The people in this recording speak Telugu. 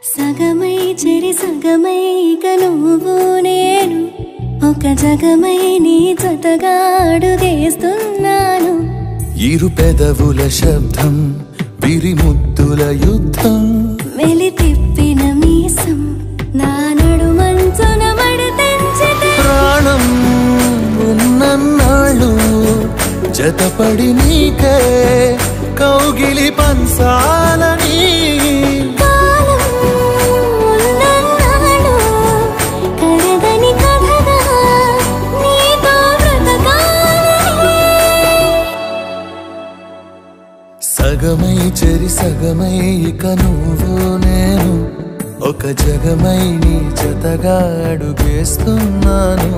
సగమై చెరి సగమై ఇక నువ్వు నేను ఒక జగమై నీ జతగా అడుగేస్తున్నాను. ఇరు పెదవుల శబ్దం విరి ముద్దుల యుద్ధం మెలి తిప్పిన మీసం నా నడుమంచున మడతెంచితే ప్రాణం ఉన్నన్నాళ్ళు జతపడి నీకే కౌగిలి పంచాలని సగమై చెరి సగమై ఇక నువ్వు నేను ఒక జగమై నీ జతగా అడుగేస్తున్నాను.